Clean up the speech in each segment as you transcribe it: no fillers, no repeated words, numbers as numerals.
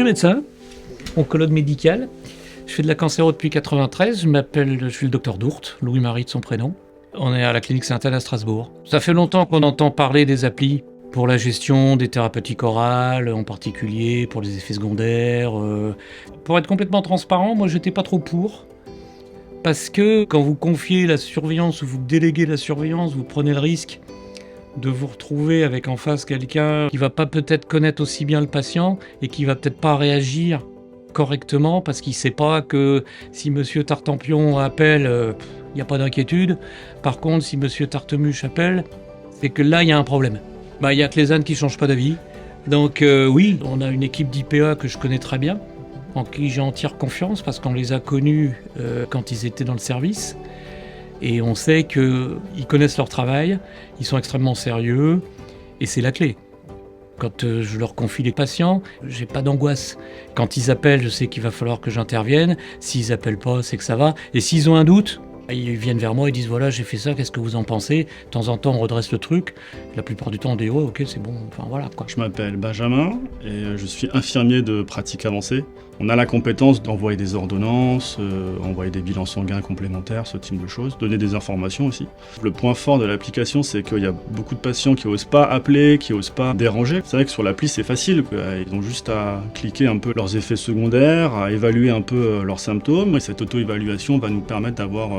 suis médecin, oncologue médical. Je fais de la cancéro depuis 93. Je suis le docteur Dourte, Louis-Marie de son prénom. On est à la clinique Sainte-Anne à Strasbourg. Ça fait longtemps qu'on entend parler des applis pour la gestion des thérapeutiques orales, en particulier pour les effets secondaires. Pour être complètement transparent, moi j'étais pas trop pour. Parce que quand vous confiez la surveillance ou vous déléguez la surveillance, vous prenez le risque de vous retrouver avec en face quelqu'un qui va pas peut-être connaître aussi bien le patient et qui va peut-être pas réagir correctement parce qu'il sait pas que si monsieur Tartampion appelle, il n'y a pas d'inquiétude. Par contre, si monsieur Tartemuche appelle, c'est que là, il y a un problème. Il y a que les ânes qui changent pas d'avis. Donc oui, on a une équipe d'IPA que je connais très bien, en qui j'ai entière confiance parce qu'on les a connus quand ils étaient dans le service. Et on sait qu'ils connaissent leur travail, ils sont extrêmement sérieux, et c'est la clé. Quand je leur confie les patients, j'ai pas d'angoisse. Quand ils appellent, je sais qu'il va falloir que j'intervienne. S'ils appellent pas, c'est que ça va. Et s'ils ont un doute, ils viennent vers moi et disent voilà, j'ai fait ça, qu'est-ce que vous en pensez ? De temps en temps, on redresse le truc. La plupart du temps, on dit ouais, ok, c'est bon. Enfin voilà quoi. Je m'appelle Benjamin et je suis infirmier de pratique avancée. On a la compétence d'envoyer des ordonnances, envoyer des bilans sanguins complémentaires, ce type de choses, donner des informations aussi. Le point fort de l'application, c'est qu'il y a beaucoup de patients qui n'osent pas appeler, qui n'osent pas déranger. C'est vrai que sur l'appli, c'est facile. Ils ont juste à cliquer un peu leurs effets secondaires, à évaluer un peu leurs symptômes. Et cette auto-évaluation va nous permettre d'avoir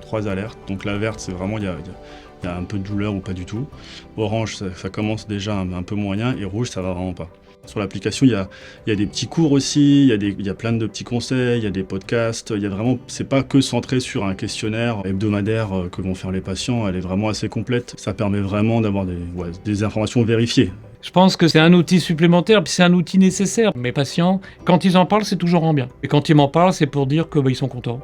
3 alertes. Donc la verte, c'est vraiment il y a un peu de douleur ou pas du tout. Orange, ça commence déjà un peu moyen. Et rouge, ça va vraiment pas. Sur l'application, il y a des petits cours aussi, il y a plein de petits conseils, il y a des podcasts. C'est pas que centré sur un questionnaire hebdomadaire que vont faire les patients. Elle est vraiment assez complète. Ça permet vraiment d'avoir des informations vérifiées. Je pense que c'est un outil supplémentaire, puis c'est un outil nécessaire. Mes patients, quand ils en parlent, c'est toujours en bien. Et quand ils m'en parlent, c'est pour dire qu'ils sont contents.